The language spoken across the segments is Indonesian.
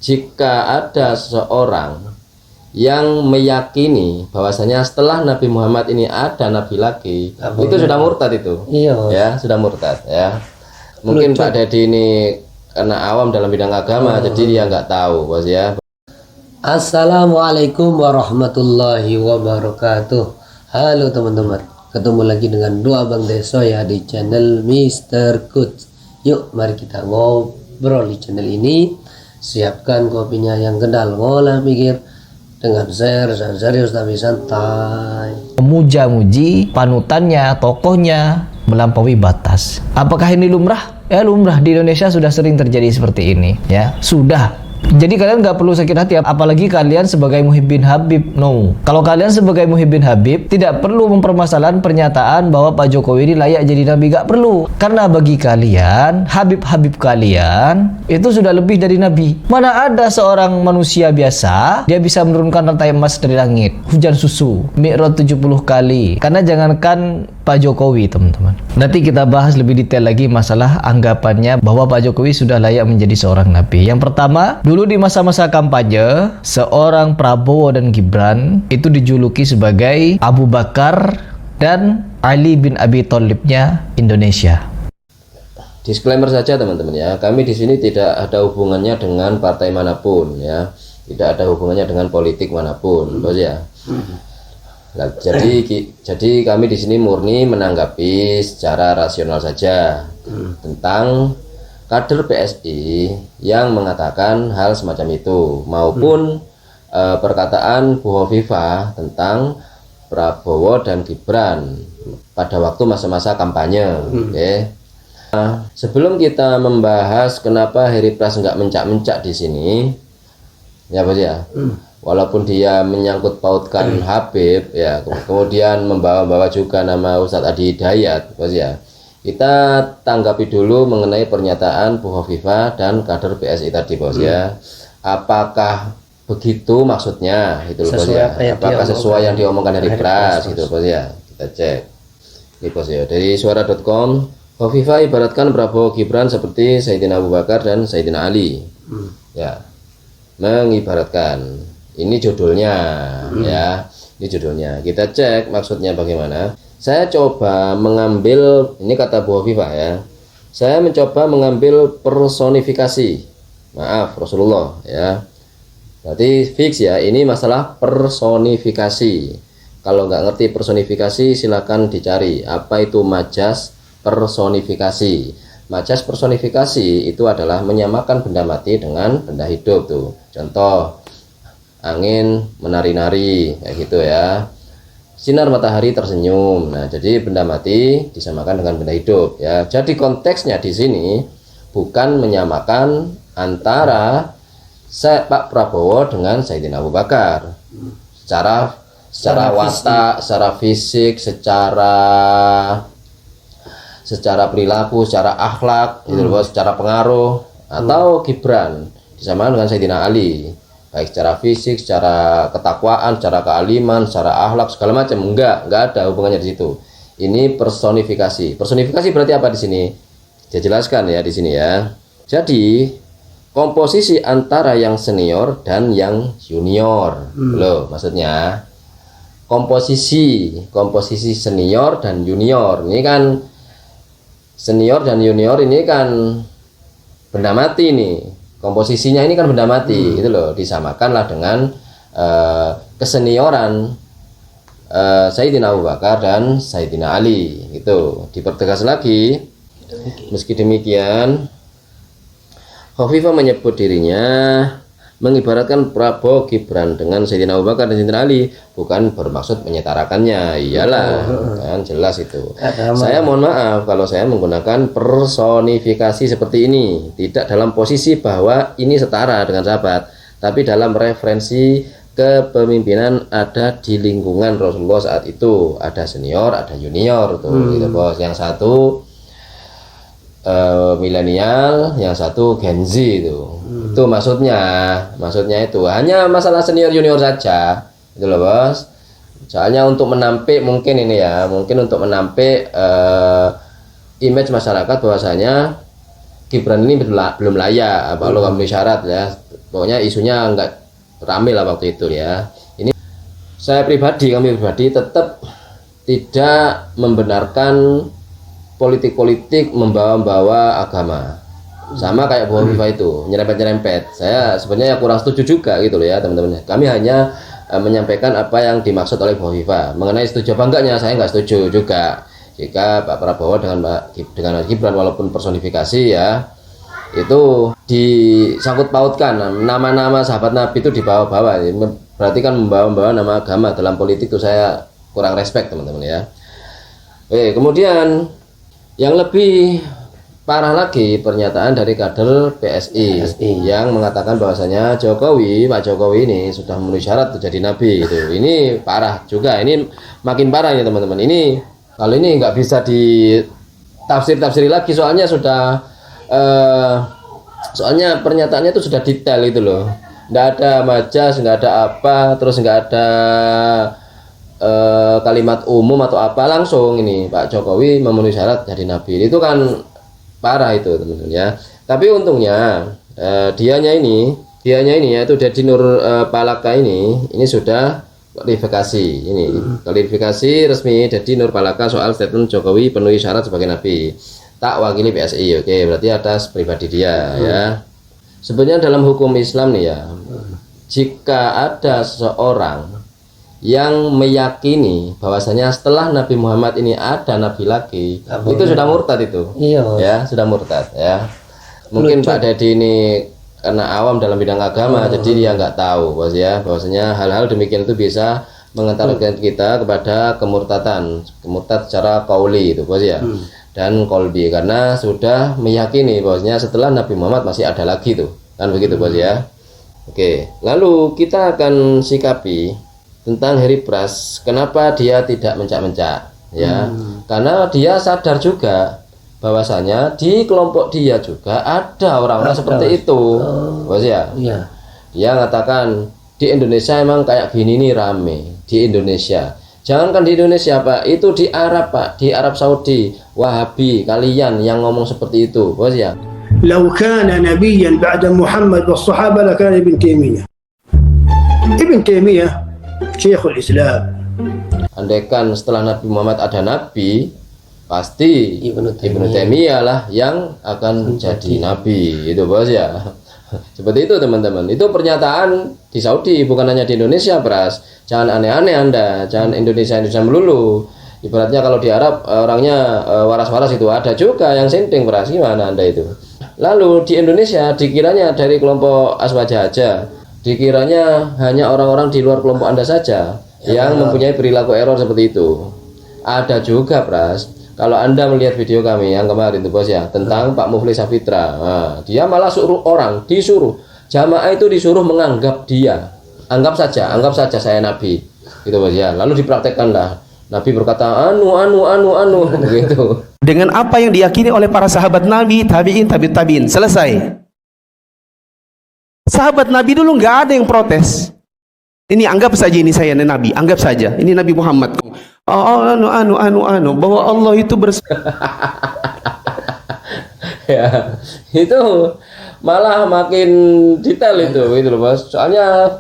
jika ada seseorang yang meyakini bahwasanya setelah Nabi Muhammad ini ada nabi lagi, itu sudah murtad itu. Iya. Ya, sudah murtad ya. Mungkin Pak Dedi ini karena awam dalam bidang agama, jadi dia nggak tahu, bos ya. Assalamualaikum warahmatullahi wabarakatuh. Halo teman-teman, ketemu lagi dengan Dua Bang Deso ya di channel Mr. Coach. Yuk mari kita ngobrol di channel ini. Siapkan kopinya yang kendal, ngolah mikir dengan share dan serius tapi santai. Memuja-muji panutannya, tokohnya melampaui batas. Apakah ini lumrah? Ya lumrah, di Indonesia sudah sering terjadi seperti ini ya. Sudah. Jadi kalian nggak perlu sakit hati, apalagi kalian sebagai muhibbin Habib. No, kalau kalian sebagai muhibbin Habib tidak perlu mempermasalahkan pernyataan bahwa Pak Jokowi ini layak jadi nabi, nggak perlu. Karena bagi kalian, Habib-Habib kalian itu sudah lebih dari nabi. Mana ada seorang manusia biasa dia bisa menurunkan rantai emas dari langit, hujan susu, Mi'raj 70 kali. Karena jangankan Pak Jokowi, teman-teman. Nanti kita bahas lebih detail lagi masalah anggapannya bahwa Pak Jokowi sudah layak menjadi seorang nabi. Yang pertama, dulu di masa-masa kampanye, seorang Prabowo dan Gibran itu dijuluki sebagai Abu Bakar dan Ali bin Abi Thalibnya Indonesia. Disclaimer saja teman-teman ya, kami di sini tidak ada hubungannya dengan partai manapun ya, tidak ada hubungannya dengan politik manapun, bos ya. Nah, jadi kami di sini murni menanggapi secara rasional saja tentang kader PSI yang mengatakan hal semacam itu, maupun perkataan Bu Hovifah tentang Prabowo dan Gibran pada waktu masa-masa kampanye. Okay. Nah, sebelum kita membahas kenapa Heri Pras nggak mencak-mencak di sini, ya bos ya, walaupun dia menyangkut pautkan Habib ya, kemudian membawa juga nama Ustadz Adi Hidayat, bos ya. Kita tanggapi dulu mengenai pernyataan Bu Hovifah dan kader PSI tadi, bos ya. Apakah begitu maksudnya itu, bos ya? Apakah sesuai yang diomongkan Heri Pras gitu, bos ya? Kita cek. Ini, bos ya, dari suara.com, Hovifah ibaratkan Prabowo Gibran seperti Sayyidina Abu Bakar dan Sayyidina Ali. Ya. Mengibaratkan. Ini judulnya ya. Ini judulnya. Kita cek maksudnya bagaimana. Saya coba mengambil, ini kata Bu Hovifah ya, saya mencoba mengambil personifikasi, maaf Rasulullah ya, berarti fix ya, ini masalah personifikasi. Kalau nggak ngerti personifikasi silakan dicari apa itu majas personifikasi. Majas personifikasi itu adalah menyamakan benda mati dengan benda hidup tuh, contoh angin menari-nari kayak gitu ya, sinar matahari tersenyum. Nah, jadi benda mati disamakan dengan benda hidup ya. Jadi konteksnya di sini bukan menyamakan antara Pak Prabowo dengan Sayyidina Abu Bakar. Secara watak, secara fisik, secara perilaku, secara akhlak, gitu loh, secara pengaruh, atau Gibran disamakan dengan Sayyidina Ali. Baik secara fisik, secara ketakwaan, secara kealiman, secara akhlak segala macam, enggak ada hubungannya di situ. Ini personifikasi. Personifikasi berarti apa di sini? Saya jelaskan ya di sini ya. Jadi komposisi antara yang senior dan yang junior, loh maksudnya komposisi senior dan junior. Ini kan senior dan junior ini kan benda mati nih. Komposisinya ini kan benda mati gitu loh, disamakanlah dengan kesenioran Sayyidina Abu Bakar dan Sayyidina Ali gitu. Dipertegas lagi, meski demikian Hovifah menyebut dirinya mengibaratkan Prabowo Gibran dengan Sayyidina Abu Bakar dan Sayyidina Ali, bukan bermaksud menyetarakannya. Iyalah kan jelas itu. Saya mohon maaf kalau saya menggunakan personifikasi seperti ini, tidak dalam posisi bahwa ini setara dengan sahabat, tapi dalam referensi kepemimpinan ada di lingkungan Rasulullah saat itu. Ada senior, ada junior tuh gitu bos. Yang satu milenial, yang satu Gen Z itu. Itu maksudnya itu hanya masalah senior junior saja itu loh bos. Soalnya untuk menampik mungkin ini ya, untuk menampik image masyarakat bahwasanya Gibran ini belum layak kalau memenuhi syarat ya, pokoknya isunya nggak rame lah waktu itu ya. Ini kami pribadi tetap tidak membenarkan politik-politik membawa-bawa agama, sama kayak Bu Hovifah itu nyerempet-nyerempet. Saya sebenarnya kurang setuju juga gitu loh ya teman-teman. Kami hanya menyampaikan apa yang dimaksud oleh Bu Hovifah. Mengenai setuju apa enggaknya, saya nggak setuju juga jika Pak Prabowo dengan Mas Gibran walaupun personifikasi ya, itu disangkut pautkan nama-nama sahabat Nabi itu dibawa-bawa, berarti kan membawa-bawa nama agama dalam politik. Itu saya kurang respect teman-teman ya. Oke, kemudian yang lebih parah lagi pernyataan dari kader PSI yang mengatakan bahwasanya Pak Jokowi ini sudah memenuhi syarat untuk jadi nabi itu. Ini parah juga, ini makin parah ya teman-teman. Ini kalau ini nggak bisa ditafsir-tafsiri lagi, soalnya sudah soalnya pernyataannya itu sudah detail itu loh. Nggak ada majas, nggak ada apa, terus nggak ada kalimat umum atau apa, langsung ini Pak Jokowi memenuhi syarat jadi nabi. Itu kan parah itu teman-teman ya. Tapi untungnya dianya ini yaitu Deddy Nur Palaka ini sudah klarifikasi resmi Deddy Nur Palaka soal statement Jokowi penuhi syarat sebagai nabi, tak wakili PSI. Oke, berarti atas pribadi dia ya. Sebenarnya dalam hukum Islam nih ya, jika ada seseorang yang meyakini bahwasanya setelah Nabi Muhammad ini ada nabi lagi, itu sudah murtad itu. Iya. Ya, sudah murtad ya. Mungkin Pak Deddy ini karena awam dalam bidang agama, jadi dia nggak tahu bahwasanya hal-hal demikian itu bisa mengantarkan kita kepada kemurtad secara qauli itu bos ya, dan qalbi, karena sudah meyakini bahwasanya setelah Nabi Muhammad masih ada lagi tuh, kan begitu bos ya. Oke, lalu kita akan sikapi tentang Harry Pras, kenapa dia tidak mencak-mencak ya, karena dia sadar juga bahwasanya di kelompok dia juga ada orang-orang seperti itu bos ya. Iya. Dia mengatakan di Indonesia emang kayak gini nih rame di Indonesia, jangankan di Indonesia Pak, itu di Arab Pak, di Arab Saudi, Wahabi kalian yang ngomong seperti itu bos ya. لو كان نبيا بعد محمد والصحابة لكان ابن تيمية. ابن تيمية شيخ الإسلام. Andaikan setelah Nabi Muhammad ada nabi, pasti Ibnu Taimiyah lah yang akan jadi nabi, itu bos ya. Seperti itu teman-teman. Itu pernyataan di Saudi, bukan hanya di Indonesia Pras. Jangan aneh-aneh Anda, jangan Indonesia melulu. Ibaratnya kalau di Arab orangnya waras-waras itu ada juga yang sinting Pras, gimana Anda itu? Lalu di Indonesia dikiranya dari kelompok Aswaja aja, dikiranya hanya orang-orang di luar kelompok Anda saja yang mempunyai perilaku error seperti itu. Ada juga Pras. Kalau Anda melihat video kami yang kemarin itu bos ya, tentang Pak Muflis Safitra, nah, dia malah disuruh jamaah itu disuruh menganggap dia, anggap saja saya nabi, gitu bos ya. Lalu dipraktekkan lah, Nabi berkata anu gitu. Dengan apa yang diyakini oleh para sahabat Nabi, tabiin, tabiin, selesai. Sahabat Nabi dulu nggak ada yang protes. Ini anggap saja ini saya Nabi, anggap saja ini Nabi Muhammad. Bahwa Allah itu Ya, itu malah makin detail itu loh bos. Soalnya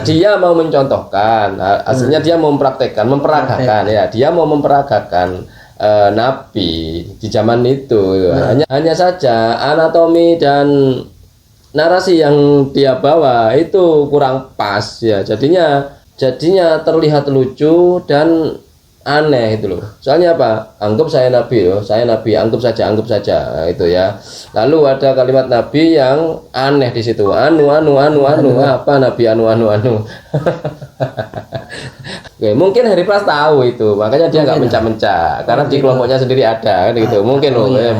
dia mau mencontohkan, aslinya dia mau memperagakan ya, dia mau memperagakan Nabi di zaman itu. Hanya saja anatomi dan narasi yang dia bawa itu kurang pas ya, jadinya terlihat lucu dan aneh itu loh. Soalnya apa? Anggap saya nabi loh, saya nabi, anggap saja nah, itu ya. Lalu ada kalimat nabi yang aneh di situ. Apa nabi anu. Oke, mungkin Harry Pras tahu itu, makanya dia nggak mencak-mencak karena di kelompoknya sendiri ada kan gitu. Mungkin loh ya,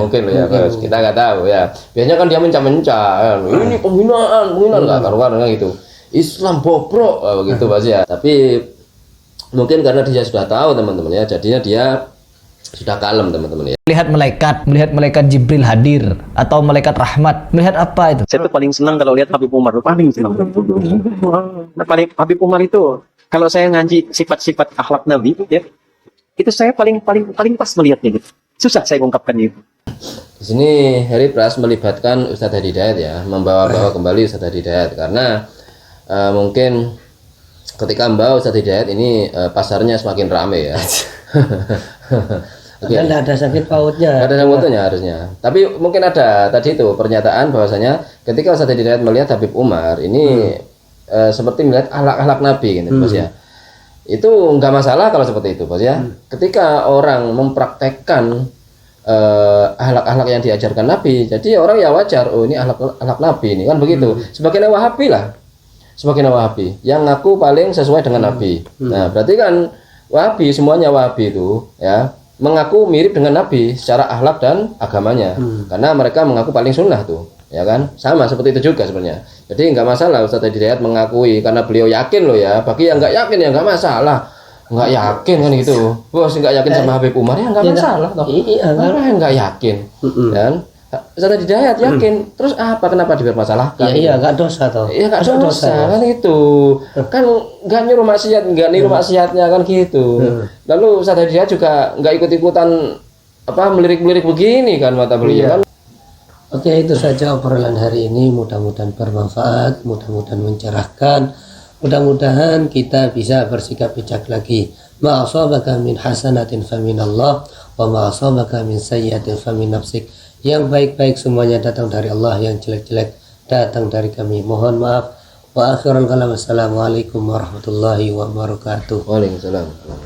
kita nggak tahu ya. Biasanya kan dia mencak-mencak, ini penghinaan nggak karuan gitu. Islam bobrok begitu Mas ya. Tapi mungkin karena dia sudah tahu teman-teman ya, jadinya dia sudah kalem teman-teman ya. Melihat malaikat Jibril hadir atau malaikat rahmat, melihat apa itu? Saya tuh paling senang kalau lihat Habib Umar, paling senang. Habib Umar itu kalau saya ngaji sifat-sifat akhlak Nabi ya, itu saya paling pas melihatnya gitu. susah saya ungkapkan itu. Di sini Heri Pras melibatkan Ustadz Hadi Hidayat ya, membawa-bawa kembali Ustadz Hadi Hidayat karena mungkin ketika Mbak Ustadz Hidayat ini pasarnya semakin ramai ya. Oke. Tidak ada sakit pautnya. Nggak ada sakit pautnya harusnya. Tapi mungkin ada tadi itu pernyataan bahwasanya ketika Ustadz Hadi Hidayat melihat Habib Umar ini seperti melihat akhlak-akhlak Nabi gitu, Bos ya. Itu nggak masalah kalau seperti itu, Bos ya. Ketika orang mempraktekkan akhlak-akhlak yang diajarkan Nabi, jadi orang ya wajar, oh ini akhlak Nabi ini kan begitu. Sebagian Wahabi lah, sebagian Wahabi yang ngaku paling sesuai dengan Nabi. Nah berarti kan Wahabi, semuanya Wahabi itu ya mengaku mirip dengan Nabi secara akhlak dan agamanya, karena mereka mengaku paling sunnah tuh, ya kan? Sama seperti itu juga sebenarnya. Jadi nggak masalah Ustadz Hadi Hidayat mengakui karena beliau yakin loh ya. Bagi yang nggak yakin ya nggak masalah. Nggak yakin kan gitu, bos nggak yakin sama Habib Umar ya nggak masalah toh. Iya, orang nggak yakin kan Ustadz Hadi Hidayat yakin, terus apa kenapa dipermasalahkan? Iya nggak dosa toh. Iya nggak dosa kan itu kan nggak nyuruh maksiat, nggak niru maksiatnya kan gitu. Lalu Ustadz Hadi Hidayat juga nggak ikut-ikutan melirik-melirik begini kan mata beliau kan. Oke, itu saja obrolan hari ini, mudah-mudahan bermanfaat, mudah-mudahan mencerahkan. Mudah-mudahan kita bisa bersikap bijak lagi. Ma asabaka min hasanatin faminallah wa ma asabaka min sayyi'atin famin nafsik. Yang baik-baik semuanya datang dari Allah, yang jelek-jelek datang dari kami. Mohon maaf. Wa akhirul kalam. Assalamualaikum warahmatullahi wabarakatuh. Waalaikumsalam.